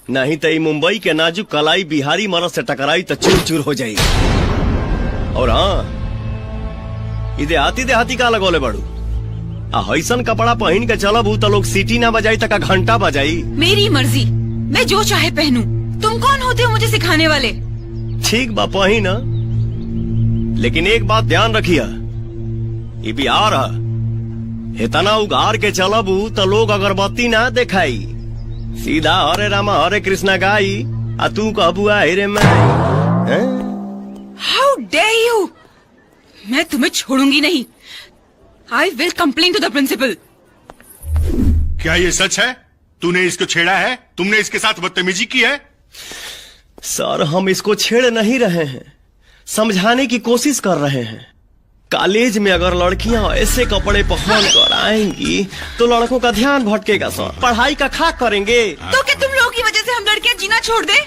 नहीं तो मुंबई के नाजुक कलाई बिहारी मरद से टकराई तो चूर चूर हो जाई। और हाँ, देहाती का लगोले बड़ू ऐसन कपड़ा पहन के चलब तो लोग सीटी ना बजाई तक घंटा बजाई। मेरी मर्जी, मैं जो चाहे पहनूं। तुम कौन होते हो मुझे सिखाने वाले? ठीक बा पही ना, लेकिन एक बात ध्यान रखिए, ये बिहार है, इतना उगार के चलबू तो लोग अगरबत्ती ना दिखाई, सीधा हरे रामा हरे कृष्णा गाई आ तू कहबू हेरे मैं। How dare you! मैं तुम्हें छोड़ूंगी नहीं। I will complain to the principal. क्या ये सच है? तूने इसको छेड़ा है? तुमने इसके साथ बदतमीजी की है? सर, हम इसको छेड़ नहीं रहे हैं, समझाने की कोशिश कर रहे हैं। कॉलेज में अगर लड़कियां ऐसे कपड़े पहन कर आएंगी तो लड़कों का ध्यान भटकेगा सर, पढ़ाई का खाक करेंगे। तो क्या तुम लोगों की वजह से हम लड़कियां जीना छोड़ दे?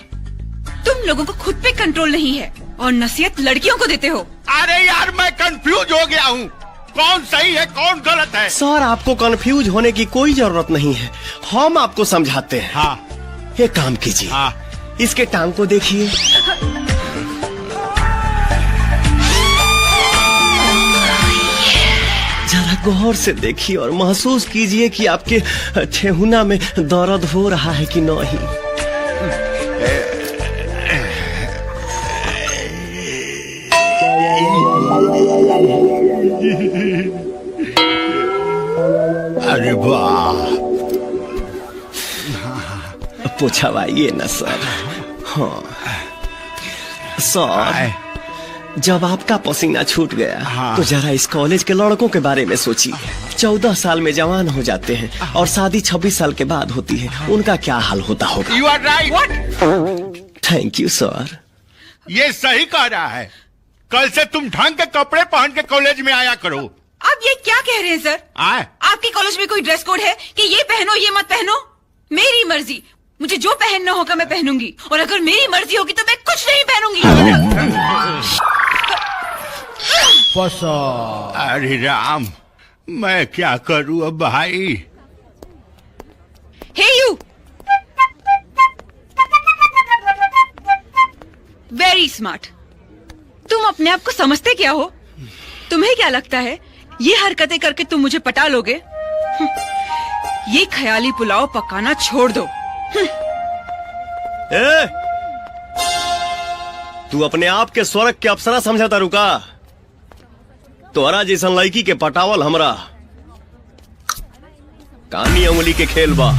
तुम लोगों को खुद पे कंट्रोल नहीं है और नसीहत लड़कियों को देते हो। अरे यार, मैं कंफ्यूज हो गया हूँ, कौन सही है कौन गलत है। सर, आपको कंफ्यूज होने की कोई जरूरत नहीं है, हम आपको समझाते हैं। हाँ, एक काम कीजिए, हाँ, इसके टांग को देखिए। जरा गौर से देखिए और महसूस कीजिए कि आपके ठेहुना में दर्द हो रहा है कि नहीं। अरे वाह, पूछवाइए ना सर। हाँ सर, जब आपका पसीना छूट गया तो जरा इस कॉलेज के लड़कों के बारे में सोचिए। 14 साल में जवान हो जाते हैं और शादी 26 साल के बाद होती है, उनका क्या हाल होता होगा। You are right. Thank you sir. ये सही कह रहा है, कल से तुम ढंग के कपड़े पहन के कॉलेज में आया करो। आप ये क्या कह रहे हैं सर? आपके कॉलेज में कोई ड्रेस कोड है कि ये पहनो ये मत पहनो? मेरी मर्जी, मुझे जो पहनना होगा मैं पहनूंगी, और अगर मेरी मर्जी होगी तो मैं कुछ नहीं पहनूंगी। अरे राम, मैं क्या करूं अब भाई। हे यू, वेरी स्मार्ट। तुम अपने आप को समझते क्या हो? तुम्हें क्या लगता है ये हरकतें करके तुम मुझे पटा लोगे? ये ख्याली पुलाव पकाना छोड़ दो। तू अपने आप के स्वर्ग के अप्सरा समझता रुका? तोहरा जैसन लड़की के पटावल हमरा कानी उंगली के खेल बा।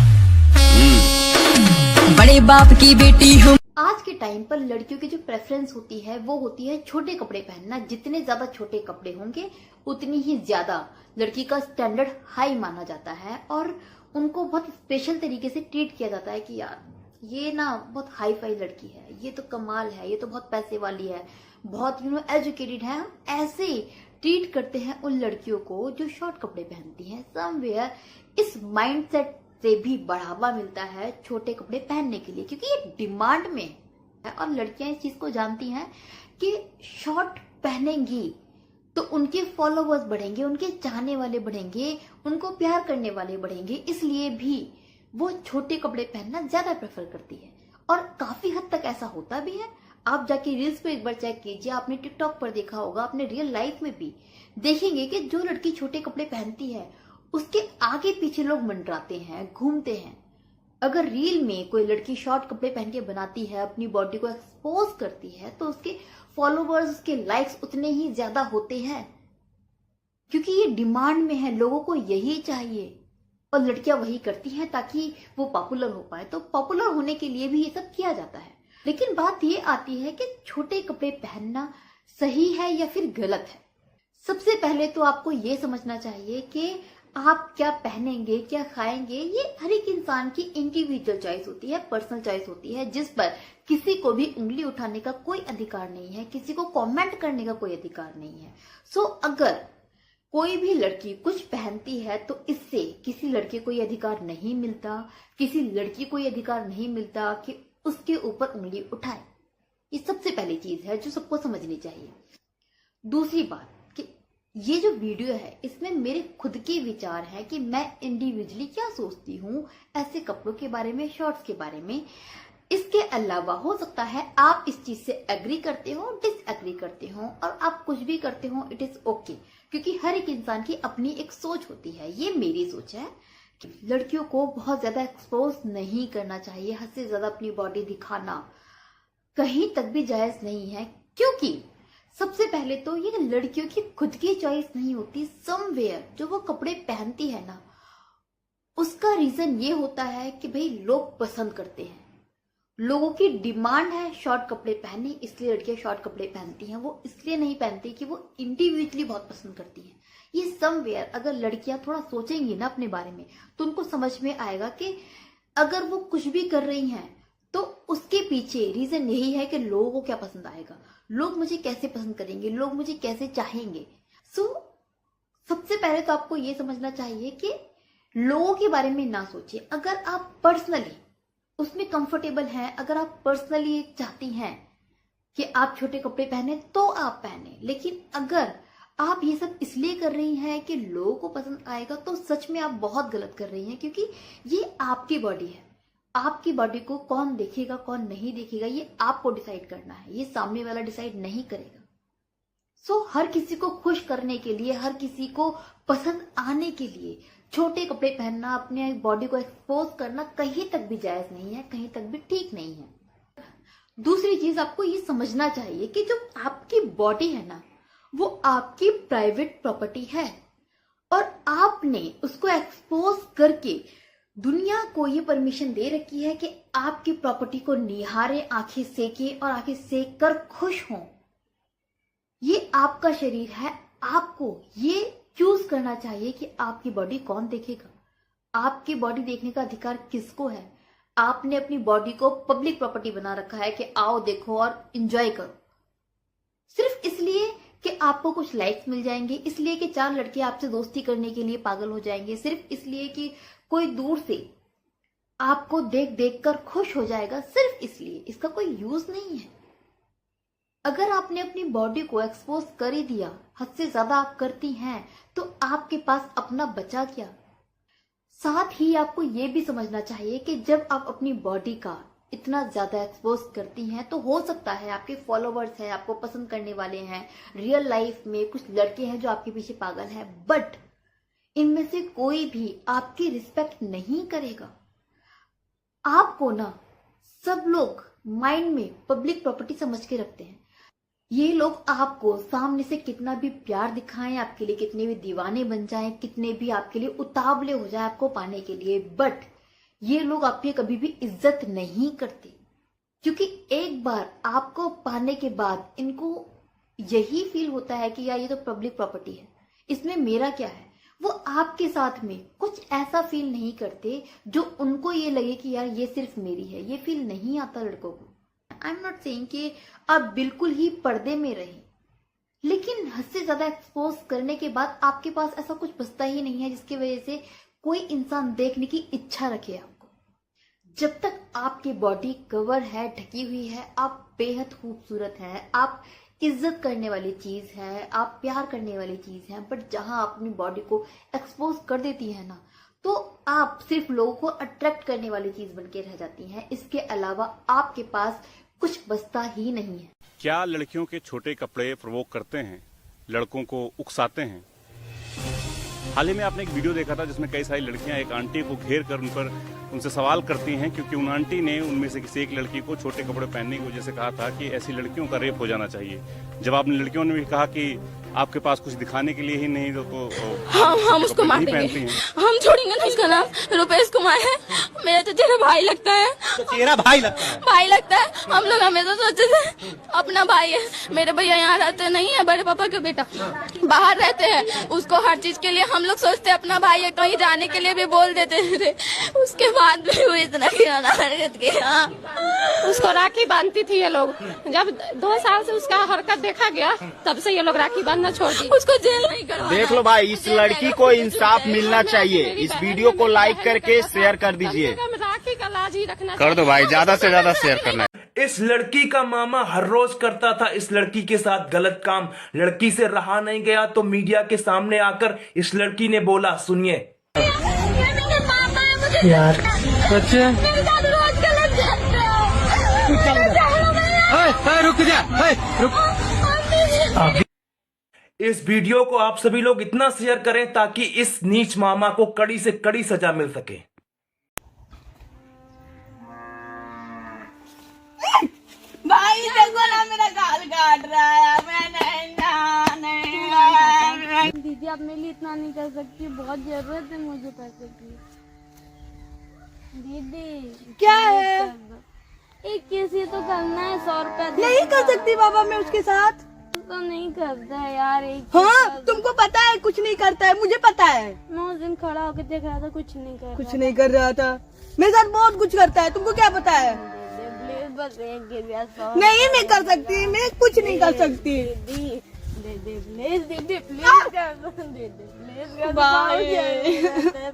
बड़े बाप की बेटी हूँ। आज के टाइम पर लड़कियों की जो प्रेफरेंस होती है वो होती है छोटे कपड़े पहनना। जितने ज्यादा छोटे कपड़े होंगे उतनी ही ज्यादा लड़की का स्टैंडर्ड हाई माना जाता है और उनको बहुत स्पेशल तरीके से ट्रीट किया जाता है कि यार ये ना बहुत हाई फाई लड़की है, ये तो कमाल है, ये तो बहुत पैसे वाली है, बहुत एजुकेटेड है। हम ऐसे ट्रीट करते हैं उन लड़कियों को जो शॉर्ट कपड़े पहनती हैं। समवेयर इस माइंडसेट से भी बढ़ावा मिलता है छोटे कपड़े पहनने के लिए, क्योंकि ये डिमांड में है और लड़कियां इस चीज को जानती हैं कि शॉर्ट पहनेंगी तो उनके फॉलोवर्स बढ़ेंगे, उनके चाहने वाले बढ़ेंगे, उनको प्यार करने वाले बढ़ेंगे, इसलिए भी वो छोटे कपड़े पहनना ज्यादा प्रेफर करती है। और काफी हद तक ऐसा होता भी है। आप जाके रील्स पे एक बार चेक कीजिए, आपने टिकटॉक पर देखा होगा, अपने रियल लाइफ में भी देखेंगे कि जो लड़की छोटे कपड़े पहनती है उसके आगे पीछे लोग मंडराते हैं, घूमते हैं। अगर रील में कोई लड़की शॉर्ट कपड़े पहन के बनाती है, अपनी बॉडी को एक्सपोज करती है, तो उसके फॉलोवर्स, उसके लाइक्स उतने ही ज्यादा होते हैं, क्योंकि ये डिमांड में है, लोगों को यही चाहिए और लड़कियां वही करती हैं ताकि वो पॉपुलर हो पाए। तो पॉपुलर होने के लिए भी ये सब किया जाता है। लेकिन बात ये आती है कि छोटे कपड़े पहनना सही है या फिर गलत है। सबसे पहले तो आपको ये समझना चाहिए कि आप क्या पहनेंगे, क्या खाएंगे, ये हर एक इंसान की इंडिविजुअल चॉइस होती है, पर्सनल चॉइस होती है, जिस पर किसी को भी उंगली उठाने का कोई अधिकार नहीं है, किसी को कमेंट करने का कोई अधिकार नहीं है। सो अगर कोई भी लड़की कुछ पहनती है तो इससे किसी लड़के को ये अधिकार नहीं मिलता, किसी लड़की को ये अधिकार नहीं मिलता कि उसके ऊपर उंगली उठाए। ये सबसे पहली चीज है जो सबको समझनी चाहिए। दूसरी बात कि ये जो वीडियो है इसमें मेरे खुद के विचार हैं कि मैं इंडिविजुअली क्या सोचती हूँ ऐसे कपड़ों के बारे में, शॉर्ट्स के बारे में। इसके अलावा हो सकता है आप इस चीज से एग्री करते हो, डिसएग्री करते हो, और आप कुछ भी करते हो, इट इज ओके, क्योंकि हर एक इंसान की अपनी एक सोच होती है। ये मेरी सोच है कि लड़कियों को बहुत ज्यादा एक्सपोज नहीं करना चाहिए, हद से ज्यादा अपनी बॉडी दिखाना कहीं तक भी जायज नहीं है, क्योंकि सबसे पहले तो ये लड़कियों की खुद की चॉइस नहीं होती। समवेयर जो वो कपड़े पहनती है ना, उसका रीजन ये होता है कि भाई लोग पसंद करते हैं, लोगों की डिमांड है शॉर्ट कपड़े पहने, इसलिए लड़कियां शॉर्ट कपड़े पहनती हैं। वो इसलिए नहीं पहनती कि वो इंडिविजुअली बहुत पसंद करती हैं। ये समवेयर अगर लड़कियां थोड़ा सोचेंगी ना अपने बारे में, तो उनको समझ में आएगा कि अगर वो कुछ भी कर रही हैं तो उसके पीछे रीजन यही है कि लोगों को क्या पसंद आएगा, लोग मुझे कैसे पसंद करेंगे, लोग मुझे कैसे चाहेंगे। सबसे पहले तो आपको ये समझना चाहिए कि लोगों के बारे में ना सोचिए। अगर आप पर्सनली उसमें कंफर्टेबल हैं, अगर आप पर्सनली चाहती हैं कि आप छोटे कपड़े पहने तो आप पहने, लेकिन अगर आप ये सब इसलिए कर रही हैं कि लोगों को पसंद आएगा, तो सच में आप बहुत गलत कर रही हैं, क्योंकि ये आपकी बॉडी है। आपकी बॉडी को कौन देखेगा कौन नहीं देखेगा ये आपको डिसाइड करना है, ये सामने वाला डिसाइड नहीं करेगा। हर किसी को खुश करने के लिए, हर किसी को पसंद आने के लिए छोटे कपड़े पहनना, अपने बॉडी को एक्सपोज करना कहीं तक भी जायज नहीं है, कहीं तक भी ठीक नहीं है। दूसरी चीज आपको ये समझना चाहिए कि जो आपकी बॉडी है ना, वो आपकी प्राइवेट प्रॉपर्टी है, और आपने उसको एक्सपोज करके दुनिया को ये परमिशन दे रखी है कि आपकी प्रॉपर्टी को निहारे, आंखें सेके और आंखें सेक कर खुश हों। ये आपका शरीर है, आपको ये चूज करना चाहिए कि आपकी बॉडी कौन देखेगा। आपकी बॉडी देखने का अधिकार किसको है? आपने अपनी बॉडी को पब्लिक प्रॉपर्टी बना रखा है कि आओ देखो और एंजॉय करो, सिर्फ इसलिए कि आपको कुछ लाइक्स मिल जाएंगे, इसलिए कि 4 लड़के आपसे दोस्ती करने के लिए पागल हो जाएंगे, सिर्फ इसलिए कि कोई दूर से आपको देख देख कर खुश हो जाएगा, सिर्फ इसलिए। इसका कोई यूज नहीं है। अगर आपने अपनी बॉडी को एक्सपोज कर ही दिया, हद से ज्यादा आप करती हैं, तो आपके पास अपना बचा क्या। साथ ही आपको ये भी समझना चाहिए कि जब आप अपनी बॉडी का इतना ज्यादा एक्सपोज करती हैं, तो हो सकता है आपके फॉलोवर्स हैं, आपको पसंद करने वाले हैं, रियल लाइफ में कुछ लड़के हैं जो आपके पीछे पागल हैं, बट इनमें से कोई भी आपकी रिस्पेक्ट नहीं करेगा। आपको ना सब लोग माइंड में पब्लिक प्रॉपर्टी समझ के रखते हैं। ये लोग आपको सामने से कितना भी प्यार दिखाएं, आपके लिए कितने भी दीवाने बन जाएं, कितने भी आपके लिए उतावले हो जाए आपको पाने के लिए, बट ये लोग आपकी कभी भी इज्जत नहीं करते, क्योंकि एक बार आपको पाने के बाद इनको यही फील होता है कि यार ये तो पब्लिक प्रॉपर्टी है, इसमें मेरा क्या है। वो आपके साथ में कुछ ऐसा फील नहीं करते जो उनको ये लगे कि यार ये सिर्फ मेरी है। ये फील नहीं आता लड़कों को। आई एम नॉट सेइंग कि आप बिल्कुल ही पर्दे में रहें, लेकिन हद से ज्यादा एक्सपोज करने के बाद आपके पास ऐसा कुछ बचता ही नहीं है जिसकी वजह से कोई इंसान देखने की इच्छा रखे आपको। जब तक आपकी बॉडी कवर है, ढकी हुई है, आप बेहद खूबसूरत हैं, आप इज्जत करने वाली चीज है, आप प्यार करने वाली चीज है, बट जहां आप अपनी बॉडी को एक्सपोज कर देती है ना, तो आप सिर्फ लोगों को अट्रैक्ट करने वाली चीज बन के रह जाती हैं। इसके अलावा आपके पास कुछ बचता ही नहीं है। क्या लड़कियों के छोटे कपड़े प्रवोक करते हैं, लड़कों को उकसाते हैं? हाल ही में आपने एक वीडियो देखा था जिसमें कई सारी लड़कियां एक आंटी को घेर कर उनसे सवाल करती हैं, क्योंकि उन आंटी ने उनमें से किसी एक लड़की को छोटे कपड़े पहनने की वजह से कहा था कि ऐसी लड़कियों का रेप हो जाना चाहिए। जवाब में लड़कियों ने भी कहा कि आपके पास कुछ दिखाने के लिए ही नहीं तो हम उसको मार देंगे, हम छोड़ेंगे नहीं। उसका नाम रुपेश कुमार है, मेरा तो तेरा भाई लगता है। तो तेरा भाई लगता है? भाई लगता है। हम लोग हमेशा सोचते थे अपना भाई है। मेरे भैया यहाँ रहते नहीं है, बड़े पापा के बेटा बाहर रहते हैं। उसको हर चीज के लिए हम लोग सोचते अपना भाई है, कहीं जाने के लिए भी बोल देते थे। उसके बाद भी वो इतना हरकत किया। उसको राखी बांधती थी ये लोग। जब 2 साल से उसका हरकत देखा गया, तब से ये लोग राखी बांधना छोड़ दी। उसको जेल नहीं करवाना। देख लो भाई, इस लड़की को इंसाफ मिलना चाहिए। इस वीडियो को लाइक करके शेयर कर दीजिए। राखी का लाज ही रखना कर दो भाई, ज्यादा से ज्यादा शेयर करना है। इस लड़की का मामा हर रोज करता था इस लड़की के साथ गलत काम। लड़की से रहा नहीं गया तो मीडिया के सामने आकर इस लड़की ने बोला, सुनिए। यार रोज गलत करते हो। इस वीडियो को आप सभी लोग इतना शेयर करें ताकि इस नीच मामा को कड़ी से कड़ी सजा मिल सके। भाई देखो ना मेरा गाल काट रहा है। मैं नहीं दीदी आप मेरे लिए इतना नहीं कर सकती, बहुत जरूरत है मुझे पैसे की। दीदी क्या है? एक किसी तो करना है, 100 रुपया नहीं कर सकती बाबा मैं उसके साथ। तो नहीं करता है यार। एक हाँ तुमको पता है कुछ नहीं करता है, मुझे पता है। मैं उस दिन खड़ा होकर देख रहा था, कुछ नहीं कर कुछ नहीं कर रहा था। मेरे साथ बहुत कुछ करता है, तुमको क्या पता है? प्लीज बस एक गिर गया 100। नहीं मैं कर सकती, मैं कुछ नहीं कर सकती। दीदी दे दे प्लीज, दीदी प्लीज कर दो, दे दे प्लीज।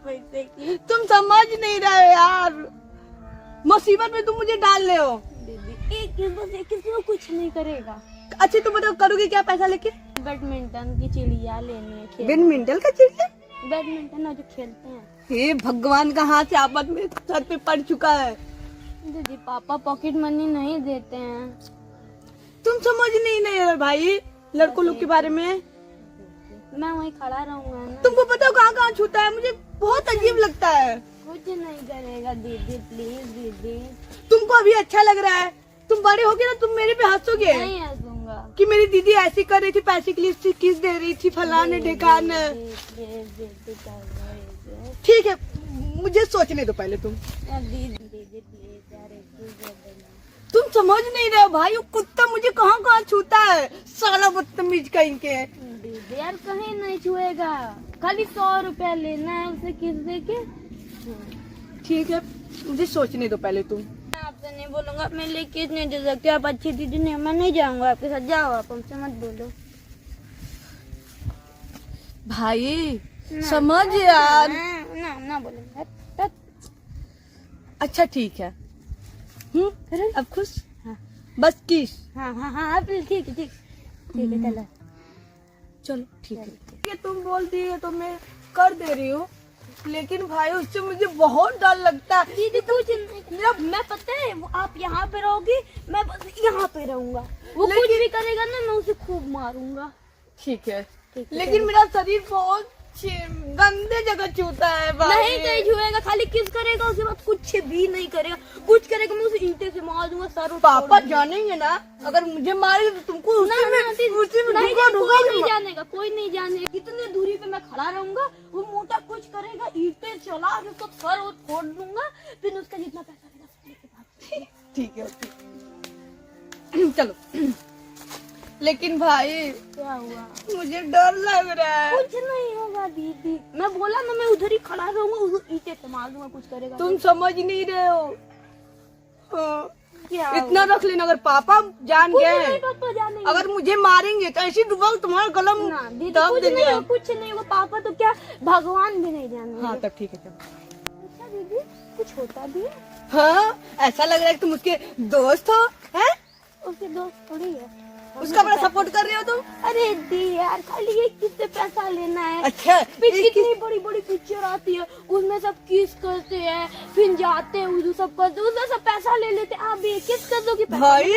पैसे की तुम समझ नहीं रहे हो यार, मुसीबत में तुम मुझे डाल रहे हो। दीदी एक किस बस एक किस में कुछ नहीं करेगा। अच्छा तुम बताओ करोगे क्या पैसा लेके? बैडमिंटन की चिड़िया लेनी है, बैडमिंटन का चिड़िया? बैडमिंटन ना जो खेलते हैं। हे भगवान कहाँ से आफत में सर पे पड़ चुका है। दीदी पापा पॉकेट मनी नहीं देते हैं। तुम समझ नहीं रहे भाई लड़कों लोग के बारे में। मैं वहीं खड़ा रहूंगा ना। तुमको पता है कहाँ कहाँ छूता है, मुझे बहुत अजीब लगता है। कुछ नहीं करेगा दीदी प्लीज। दीदी तुमको अभी अच्छा लग रहा है, तुम बड़े हो गए ना तुम मेरे पे हंसोगे नहीं हंसूंगा कि मेरी दीदी ऐसी कर रही थी, पैसे के लिए किस दे रही थी, फलाने ढेकान। ठीक है मुझे सोचने दो पहले। तुम समझ नहीं रहे हो भाई, वो कुत्ता मुझे कहाँ कहाँ छूता है, साला बदतमीज कहीं के। दीदी यार कहीं नहीं छुएगा, खाली 100 रुपया लेना है उसे किस दे के। ठीक है मुझे सोचने दो पहले तुम। मैं आपसे नहीं बोलूंगा, मैं लेके नहीं दे सकती। आप अच्छी दीदी नहीं, मैं नहीं जाऊंगा आपके साथ। जाओ आप, हमसे मत बोलो भाई। समझ यार। ना बोलूंगा। अच्छा ठीक है। अब खुश? हाँ। बस किस? हाँ ठीक है चलो चलो ठीक है। तुम बोलती है तो मैं कर दे रही हूँ, लेकिन भाई उससे मुझे बहुत डर लगता है। दीदी कुछ मेरा मैं पता है वो आप यहाँ पे रहोगी, मैं बस यहाँ पे रहूंगा। वो कुछ भी करेगा ना मैं उसे खूब मारूंगा। ठीक है लेकिन मेरा शरीर बहुत गंदे जगह छूता है भाई। नहीं कहीं छुएगा, खाली किस करेगा, उसके बाद कुछ भी नहीं करेगा। कुछ करेगा मैं उसे ईंटे से मार दूंगा सर। पापा जानेंगे ना अगर मुझे मारेगा तो तुमको उसी में नहीं जानेगा, कोई नहीं जानेगा। कितने दूरी पे मैं खड़ा रहूंगा, वो मोटा कुछ करेगा, ईंटे चला के उसका सर और फोड़ दूंगा, फिर उसका जितना पैसा रहेगा। ठीक है चलो। लेकिन भाई क्या हुआ? मुझे डर लग रहा है। कुछ नहीं होगा दीदी, मैं बोला ना मैं उधर ही खड़ा रहूंगा, उसको ईंटे से मार दूंगा, कुछ करेगा। तुम समझ नहीं रहे हो। क्या इतना रख लेना, अगर पापा जान गए, पापा जानेंगे, अगर मुझे मारेंगे तो ऐसी डूबा तुम्हारा कलम दब देंगे। कुछ नहीं होगा। पापा तो क्या भगवान भी नहीं जानेंगे। हाँ तब ठीक है चलो। अच्छा दीदी कुछ होता भी है? हाँ ऐसा लग रहा है कि तुम उसके दोस्त हो। हैं? उसके दोस्त थोड़ी है, उसका बड़ा सपोर्ट कर रहे हो तुम। अरे दी यार खाली ये किससे पैसा लेना है। अच्छा कितनी बड़ी बड़ी पिक्चर आती है, उसमें सब किस करते हैं, फिर जाते हैं उधर सब करते, उसमें सब पैसा ले लेते। आप भी किस कर दो कि भाई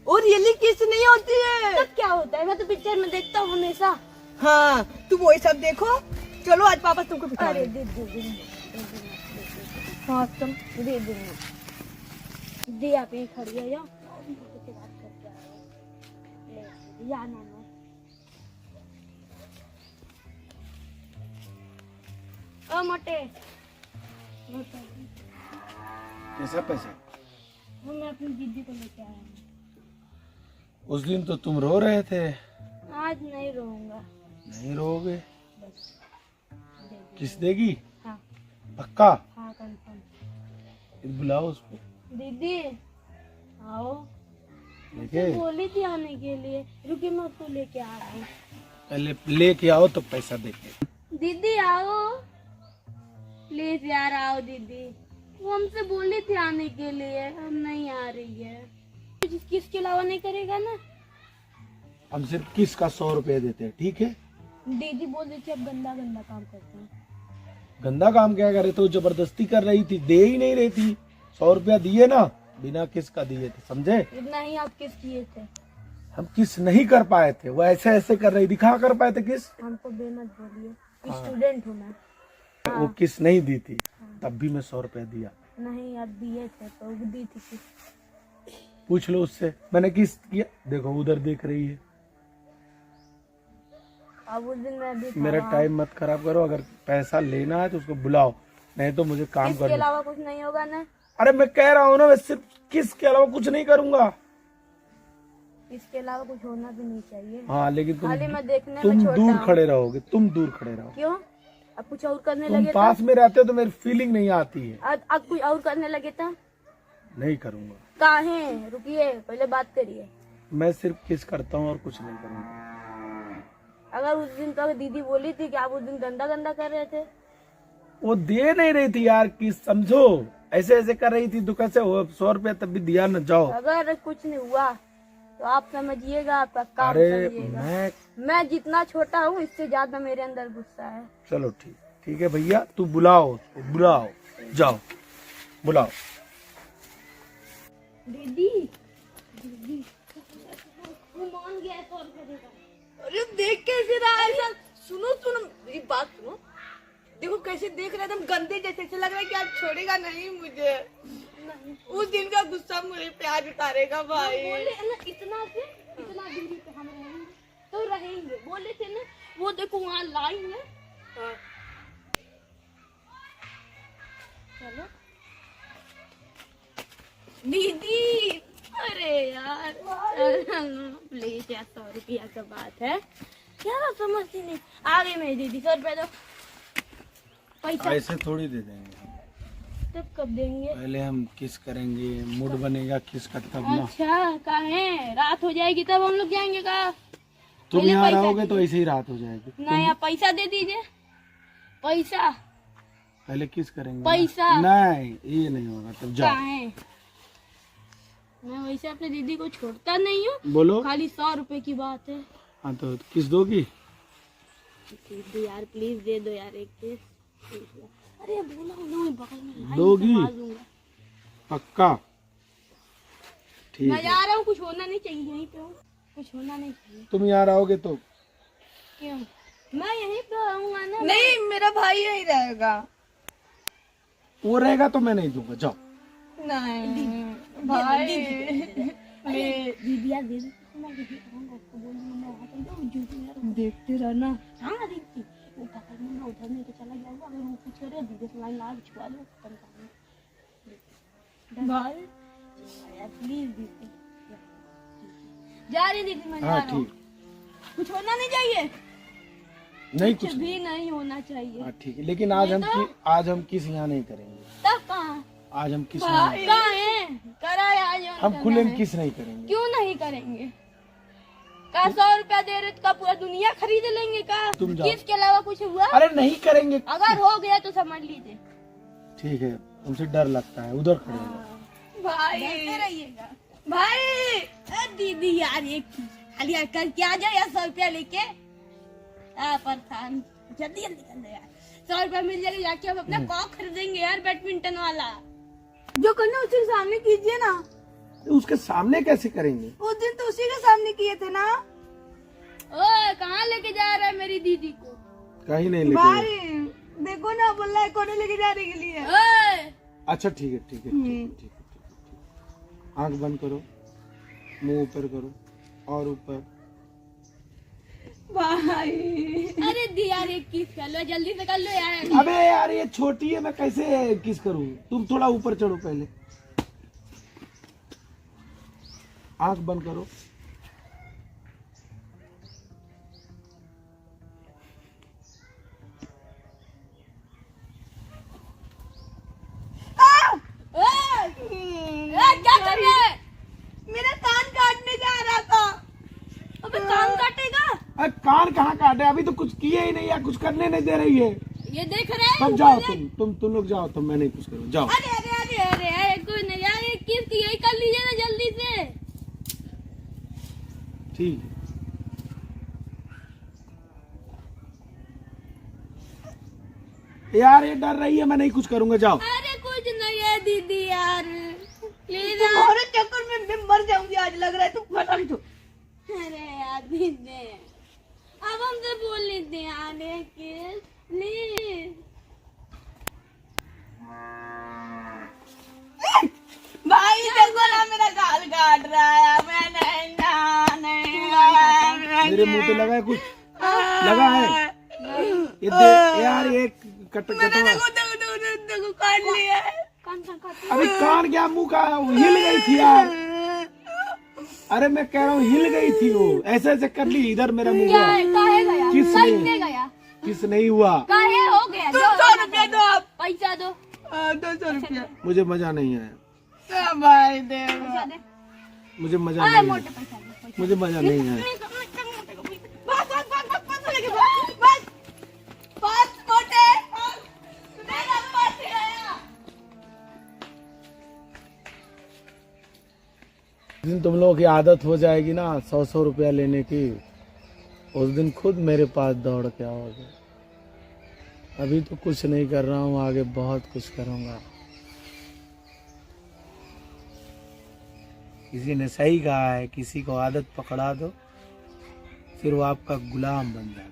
और रियली किस नहीं होती है। तब क्या होता है? मैं तो पिक्चर में देखता हूँ हमेशा। हाँ तुम वही सब देखो। चलो आज पापा तुमको पिटा अरे रहे। हाँ तुम दे दे आप यहीं खड़ी है जाओ। या ना ओ मोटे कैसा पैसा? मैं अपनी दीदी को लेके आया हूँ। उस दिन तो तुम रो रहे थे। आज नहीं रोऊंगा। नहीं रोओगे? किस देगी? हाँ पक्का? हाँ कंफर्म। बुलाओ उसको। दीदी आओ। लेके बोली थी आने के लिए, रुकी मैं उसको लेके आ रहा हूँ। पहले लेके आओ तो पैसा देके। दीदी आओ प्लीज यार आओ दीदी। वो हमसे बोली थी आने के लिए, हम नहीं आ रही है। किसके अलावा नहीं करेगा ना। हम सिर्फ किस का 100 रुपए देते हैं, ठीक है? दीदी बोल रही थी अब गंदा गंदा काम करते हैं। गंदा काम क्या करे? तो जबरदस्ती कर रही थी, दे ही नहीं रही थी। 100 रुपया दिए ना बिना किस का दिए थे, समझे? इतना ही आप किस किए थे? हम किस नहीं कर पाए थे, वो ऐसे ऐसे कर रही, दिखा कर पाए थे किस? हमको बेमत बोलिए, स्टूडेंट हूँ मैं। वो किस नहीं दी थी, तब भी मैं 100 रुपया दिया। नहीं आप दिए थे तो दी थी किस। पूछ लो उससे, मैंने किस किया। देखो उधर देख रही है। अब उस दिन मैं भी था मेरा वहाँ। टाइम मत खराब करो, अगर पैसा लेना है तो उसको बुलाओ, नहीं तो मुझे काम इसके करना। अलावा कुछ नहीं होगा ना? अरे मैं कह रहा हूँ ना, मैं सिर्फ किस के अलावा कुछ नहीं करूंगा। इसके अलावा कुछ होना भी नहीं चाहिए। हाँ लेकिन खाली मैं देखने तुम में छोटा दूर हूँ। खड़े रहोगे, तुम दूर खड़े रहो। क्यों? अब कुछ और करने तुम लगे पास में रहते हो तो मेरी फीलिंग नहीं आती है। अब कुछ और करने लगे था? नहीं करूंगा। काहे? रुकिए, पहले बात करिए। मैं सिर्फ किस करता हूँ और कुछ नहीं करूंगा। अगर उस दिन तो दीदी बोली थी कि आप उस दिन गंदा गंदा कर रहे थे। वो दे नहीं रही थी यार, किस समझो, ऐसे ऐसे कर रही थी, तो कैसे हो? 100 रुपया तब भी दिया न, जाओ। अगर कुछ नहीं हुआ तो आप समझिएगा, आपका काम अरे समझिएगा। मैं जितना छोटा हूँ इससे ज्यादा मेरे अंदर गुस्सा है। चलो ठीक है भैया, तू बुलाओ, जाओ बुलाओ। दीदी वो मान गया 100 रुपये देगा। अरे देख कैसे रहा है ऐसा? सुनो मेरी बात सुनो, देखो कैसे देख रहा है, एकदम गंदे जैसे, ऐसे लग रहा है कि आज छोड़ेगा नहीं मुझे। उस दिन का गुस्सा मुझे पे आज उतारेगा भाई। बोले ना इतना दूरी पे हम रहेंगे तो रहेंगे, बोले थे ना। वो देखो वहाँ लाइन है। चलो दीदी, अरे यार प्लीज यार, 100 रुपया का बात है यार, समझती नहीं। आगे मेरी दीदी 100 रुपया दो। पैसा ऐसे थोड़ी दे देंगे, तब कब देंगे? पहले हम किस करेंगे, मूड बनेगा किस का तब ना। अच्छा कहे रात हो जाएगी तब हम लोग जाएंगे का? तुम पहले यहाँ पैसा रहोगे तो ऐसे ही रात हो जाएगी। नहीं, आप पैसा दे दीजिए। पैसा पहले किस करेंगे पैसा। नहीं ये नहीं होगा, तब जाओ। कहे मैं वैसे अपने दीदी को छोड़ता नहीं हूँ, बोलो। खाली 100 रुपए की बात है। हाँ तो किस दोगी? दीदी यार प्लीज दे दो यार, एक किस। अरे बोला हूँ बगल में लाइन दोगी? संभाल दूंगा। पक्का? ठीक मैं है, जा रहा हूँ, कुछ होना नहीं चाहिए, यहीं पे हूँ, कुछ होना नहीं चाहिए। तुम यहाँ रहोगे तो? क्यों? मैं यहीं पे रहूंगा ना। नहीं, मेरा भाई यहीं रहेगा। वो रहेगा तो मैं नहीं दूंगा, जाओ। नहीं भाई दीदी यार दे दो, मैं दीदी कहूँगा उसको, बोल दूंगा मैं वहाँ चल जाऊँ, जूती यार देखते रहना। हाँ देखती, वो पकड़ में मैं उधर नहीं तो चला जाऊंगा, अगर वो कुछ करे दीदी से लाइन ला छुआ दो, खत्म कर भाई यार प्लीज दीदी। जा रही दीदी, मैं जा हाँ रहा हूँ। ठीक, कुछ होना नहीं चाहिए, नहीं कुछ कुछ भी नहीं होना चाहिए। हाँ ठीक है, लेकिन आज हम किस यहाँ नहीं करेंगे। तब कहाँ आज हम किस यहाँ नहीं- कहाँ है? करा है आज हम खुले में किस नहीं करेंगे। क्यों नहीं करेंगे? का 100 रुपया दे रहे तो का पूरा दुनिया खरीद लेंगे का? तुम जाओ। किसके अलावा कुछ हुआ? अरे नहीं करेंगे। अगर हो गया तो समझ लीजिए। ठीक है, उनसे डर लगता है, उधर खड़े रहो। भाई डरते रहिएगा भाई। दीदी यार एक खाली कर के आ जाए यार, 100 रुपया लेके। परेशान जल्दी जल्दी कर दो यार, 100 रुपया मिल जाएगा, जाके हम अपना कॉक खरीदेंगे यार, बैडमिंटन वाला। जो करना उसके सामने कीजिए ना। उसके सामने कैसे करेंगे? उस दिन तो उसी के सामने किए थे ना। ओए कहाँ लेके जा रहा है मेरी दीदी को? कहीं नहीं लेके जाओ। देखो ना, बोल रहा है कौन लेके जाने के लिए। ओए अच्छा ठीक है ठीक है ठीक है ठीक है। आंख बंद करो, मुंह ऊपर करो और ऊपर। भाई अरे दी यार एक किस कर लो, जल्दी से कर लो यार। अबे यार ये छोटी है, मैं कैसे किस करूँ? तुम थोड़ा ऊपर चढ़ो पहले। आंख बंद करो। क्या कर रहे हैं? मेरा कान काटने जा रहा था। अबे कान काटेगा? अरे कान कहाँ काटे, अभी तो कुछ किए ही नहीं या कुछ करने नहीं दे रही है। ये देख रहे हैं? तब जाओ, तुम लोग जाओ, तुम मैं नहीं कुछ करूँ, जाओ। अरे अरे अरे अरे अरे कोई नहीं यार, ये किस यही कर लीजिए ना जल्दी से। ठीक है। यार ये डर रही है, मैं नहीं कुछ करूँगा, जाओ। अरे कुछ नहीं है दीदी यार। प्लीज तुम्हारे चक्कर में मैं मर जाऊंगी आज, लग रहा है। तुम फटा दो। अरे यार दीदी, अब हमसे बोल लेते हैं आने के, प्लीज। भाई देखो ना, मेरा गाल काट रहा है। मैं नहीं मेरे मुंह पे लगा है कुछ? लगा है? ये दे यार, ये कटवा। देखो काट लिया है। अरे कान क्या, मुंह का हिल गई थी यार। अरे मैं कह रहा हूँ हिल गई थी वो, ऐसे ऐसे कर ली। इधर मेरा मुंह गया। किस नहीं हुआ? काहे हो गया? 200 रुपया दो आप। पैसा दो। 200 रुपया। मुझे मजा नहीं आया। भाई दे, मुझे मजा नहीं आया। मुझे मजा नहीं आया। जिस दिन तुम लोगों की आदत हो जाएगी ना 100 रुपया लेने की, उस दिन खुद मेरे पास दौड़ के आओगे। अभी तो कुछ नहीं कर रहा हूँ, आगे बहुत कुछ करूँगा। किसी ने सही कहा है, किसी को आदत पकड़ा दो फिर वो आपका गुलाम बन जाता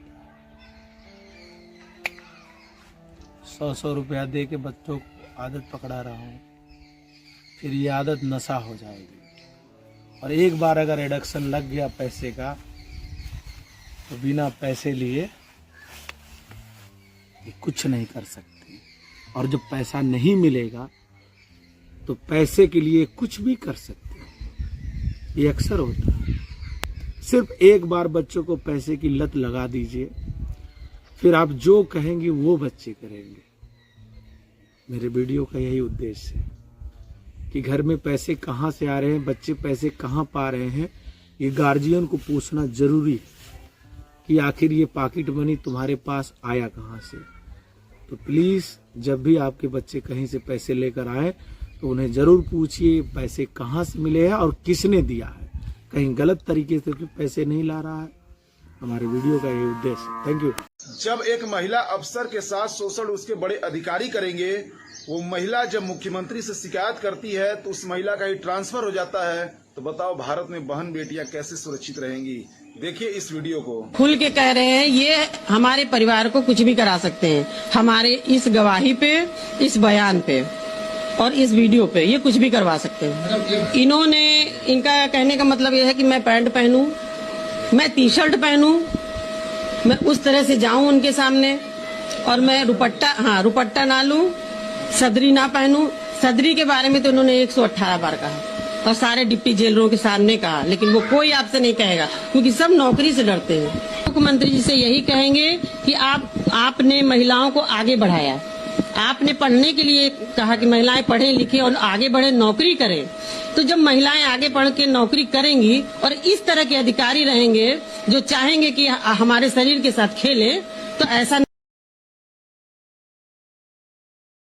है। 100 रुपया दे के बच्चों को आदत पकड़ा रहा हूँ, फिर ये आदत नशा हो जाएगी। और एक बार अगर एडिक्शन लग गया पैसे का, तो बिना पैसे लिए ये कुछ नहीं कर सकते। और जब पैसा नहीं मिलेगा तो पैसे के लिए कुछ भी कर सकते हैं। ये अक्सर होता है। सिर्फ एक बार बच्चों को पैसे की लत लगा दीजिए, फिर आप जो कहेंगे वो बच्चे करेंगे। मेरे वीडियो का यही उद्देश्य है कि घर में पैसे कहाँ से आ रहे हैं, बच्चे पैसे कहाँ पा रहे हैं, ये गार्जियन को पूछना जरूरी है कि आखिर ये पॉकेट मनी तुम्हारे पास आया कहाँ से। तो प्लीज़ जब भी आपके बच्चे कहीं से पैसे लेकर आए तो उन्हें ज़रूर पूछिए पैसे कहाँ से मिले हैं और किसने दिया है। कहीं गलत तरीके से तो पैसे नहीं ला रहा है। हमारे वीडियो का ये उद्देश्य। Thank you. जब एक महिला अफसर के साथ शोषण उसके बड़े अधिकारी करेंगे, वो महिला जब मुख्यमंत्री से शिकायत करती है तो उस महिला का ही ट्रांसफर हो जाता है। तो बताओ भारत में बहन बेटियां कैसे सुरक्षित रहेंगी? देखिए इस वीडियो को। खुल के कह रहे हैं ये हमारे परिवार को कुछ भी करा सकते हैं। हमारे इस गवाही पे, इस बयान पे और इस वीडियो पे ये कुछ भी करवा सकते हैं। इन्होंने, इनका कहने का मतलब यह है कि मैं पैंट पहनूं, मैं टी शर्ट पहनूं, मैं उस तरह से जाऊं उनके सामने और मैं रुपट्टा ना लूं, सदरी ना पहनूं। सदरी के बारे में तो उन्होंने 118 बार कहा और सारे डिप्टी जेलरों के सामने कहा, लेकिन वो कोई आपसे नहीं कहेगा क्योंकि सब नौकरी से डरते हैं। मुख्यमंत्री जी से यही कहेंगे कि आपने महिलाओं को आगे बढ़ाया, आपने पढ़ने के लिए कहा कि महिलाएं पढ़ें लिखें और आगे बढ़े, नौकरी करें। तो जब महिलाएं आगे बढ़ के नौकरी करेंगी और इस तरह के अधिकारी रहेंगे जो चाहेंगे कि हमारे शरीर के साथ खेलें, तो ऐसा